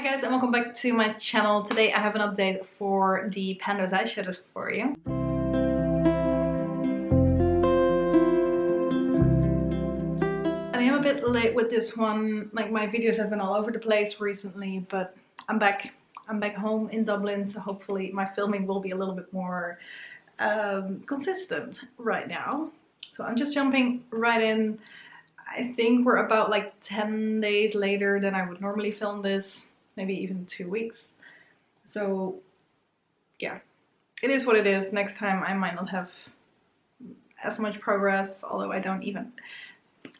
Hi guys, and welcome back to my channel. Today I have an update for the Pan Those Eyeshadows for you. And I am a bit late with this one. Like, my videos have been all over the place recently, but I'm back home in Dublin, so hopefully my filming will be a little bit more consistent right now. So I'm just jumping right in. I think we're about like 10 days later than I would normally film this. Maybe even 2 weeks. So yeah, it is what it is. Next time I might not have as much progress, although I don't even.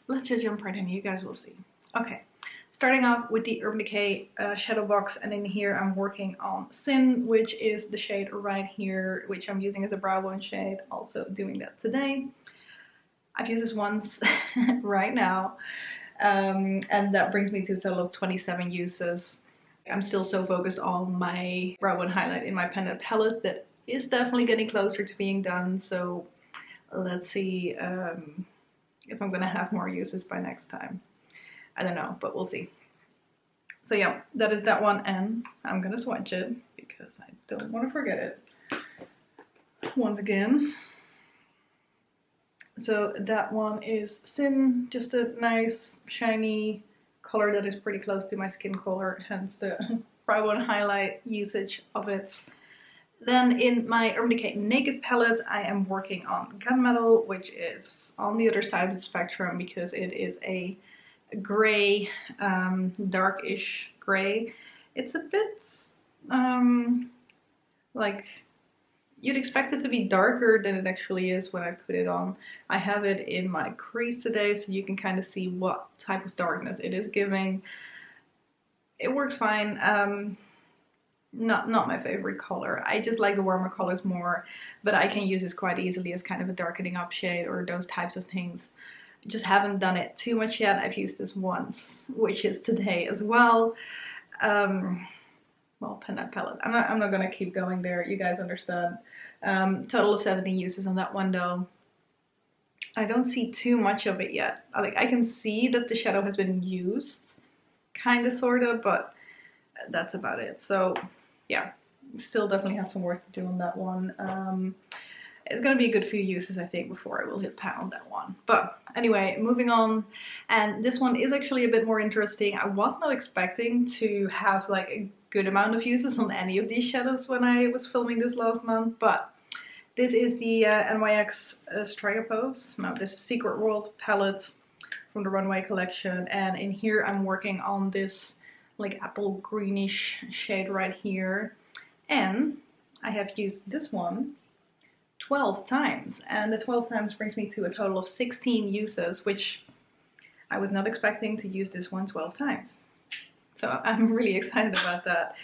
Let's just jump right in, you guys will see. Okay, starting off with the Urban Decay shadow box, and in here I'm working on Sin, which is the shade right here, which I'm using as a brow bone shade. Also doing that today. I've used this once right now, and that brings me to a total of 27 uses. I'm still so focused on my brow bone highlight in my Pan palette that is definitely getting closer to being done. So let's see if I'm gonna have more uses by next time. I don't know, but we'll see. So yeah, that is that one, and I'm gonna swatch it because I don't want to forget it once again. So that one is Sin, just a nice shiny color that is pretty close to my skin color, hence the brow bone highlight usage of it. Then in my Urban Decay Naked palette, I am working on Gunmetal, which is on the other side of the spectrum because it is a gray, darkish gray. It's a bit like you'd expect it to be darker than it actually is when I put it on. I have it in my crease today, so you can kind of see what type of darkness it is giving. It works fine. Not my favorite color. I just like the warmer colors more, but I can use this quite easily as kind of a darkening up shade or those types of things. Just haven't done it too much yet. I've used this once, which is today as well. Well, Pan palette. I'm not gonna keep going there. You guys understand. Total of 17 uses on that one though. I don't see too much of it yet. Like, I can see that the shadow has been used, kind of, sort of, but that's about it. So yeah, still definitely have some work to do on that one. It's gonna be a good few uses, I think, before I will hit pan on that one. But anyway, moving on. And this one is actually a bit more interesting. I was not expecting to have like a good amount of uses on any of these shadows when I was filming this last month, but this is the NYX Striker Pose. No, this is Secret World palette from the Runway collection, and in here I'm working on this like apple greenish shade right here, and I have used this one 12 times, and the 12 times brings me to a total of 16 uses, which I was not expecting to use this one 12 times. So I'm really excited about that.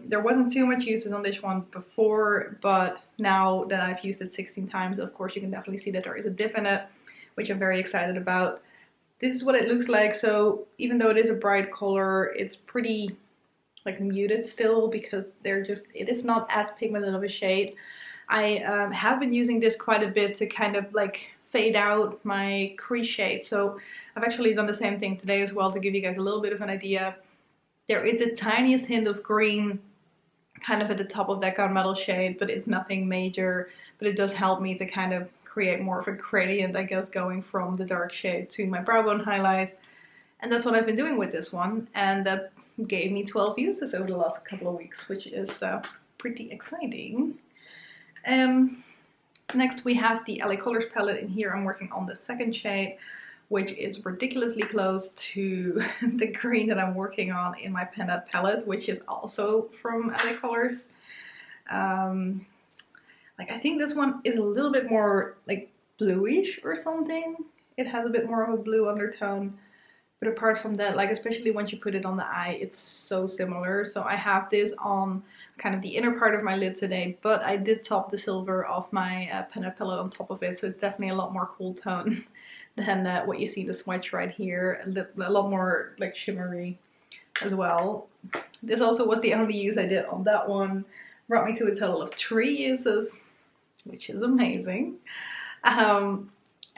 There wasn't too much uses on this one before, but now that I've used it 16 times, of course you can definitely see that there is a dip in it, which I'm very excited about. This is what it looks like. So even though it is a bright color, it's pretty like muted still because it is not as pigmented of a shade. I have been using this quite a bit to kind of like fade out my crease shade. So I've actually done the same thing today as well to give you guys a little bit of an idea. There is the tiniest hint of green kind of at the top of that gunmetal shade, but it's nothing major. But it does help me to kind of create more of a gradient, I guess, going from the dark shade to my brow bone highlight. And that's what I've been doing with this one. And that gave me 12 uses over the last couple of weeks, which is pretty exciting. Next we have the LA Colors palette. In here I'm working on the second shade, which is ridiculously close to the green that I'm working on in my Pan palette, which is also from LA Colors. Like, I think this one is a little bit more like bluish or something. It has a bit more of a blue undertone. But apart from that, like, especially once you put it on the eye, it's so similar. So I have this on kind of the inner part of my lid today, but I did top the silver of my Pan palette on top of it. So it's definitely a lot more cool tone than what you see the swatch right here. A lot more like shimmery as well. This also was the only use I did on that one. Brought me to a total of 3 uses, which is amazing.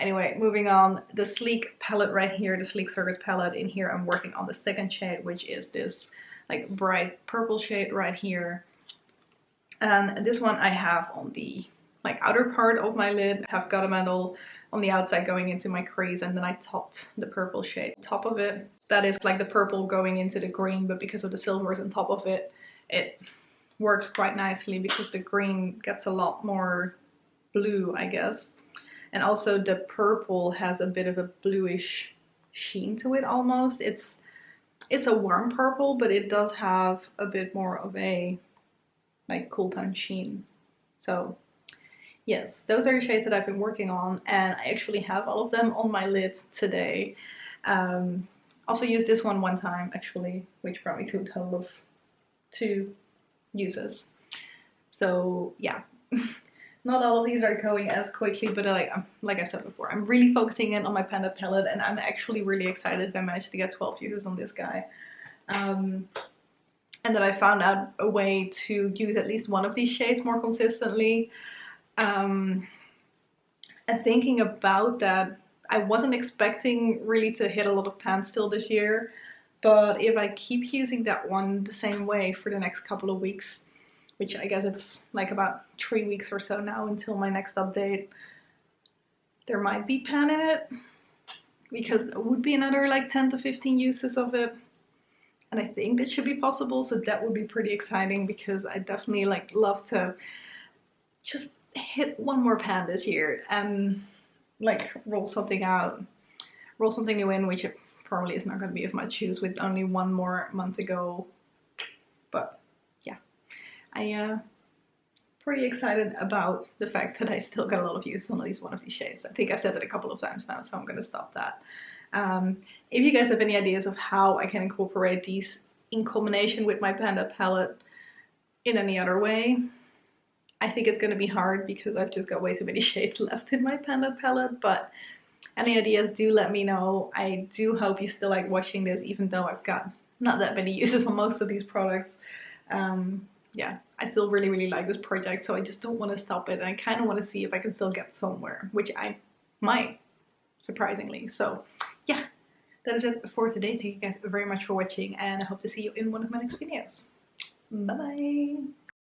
Anyway, moving on, the Sleek palette right here, the Sleek Circus palette. In here I'm working on the second shade, which is this like bright purple shade right here. And this one I have on the like outer part of my lid. I have Gunmetal on the outside going into my crease, and then I topped the purple shade on top of it. That is like the purple going into the green, but because of the silvers on top of it, it works quite nicely because the green gets a lot more blue, I guess. And also the purple has a bit of a bluish sheen to it almost. It's a warm purple, but it does have a bit more of a like cool tone sheen. So yes, those are the shades that I've been working on, and I actually have all of them on my lid today. Also used this one time actually, which brought me to a total of 2 uses. So yeah. Not all of these are going as quickly, but like I said before, I'm really focusing in on my Panda palette, and I'm actually really excited that I managed to get 12 uses on this guy. And that I found out a way to use at least one of these shades more consistently. And thinking about that, I wasn't expecting really to hit a lot of pans still this year, but if I keep using that one the same way for the next couple of weeks, which I guess it's like about 3 weeks or so now until my next update, there might be pan in it, because it would be another like 10 to 15 uses of it. And I think that should be possible, so that would be pretty exciting, because I definitely like love to just hit one more pan this year and like roll something out, roll something new in, which it probably is not going to be of much use with only one more month ago. But yeah, I'm pretty excited about the fact that I still got a lot of use on at least one of these shades. I think I've said it a couple of times now, so I'm going to stop that. If you guys have any ideas of how I can incorporate these in combination with my Panda palette in any other way, I think it's going to be hard because I've just got way too many shades left in my Panda palette, but any ideas, do let me know. I do hope you still like watching this, even though I've got not that many uses on most of these products. Yeah, I still really like this project, so I just don't want to stop it, and I kind of want to see if I can still get somewhere, which I might, surprisingly. So yeah, that is it for today. Thank you guys very much for watching, and I hope to see you in one of my next videos. Bye bye!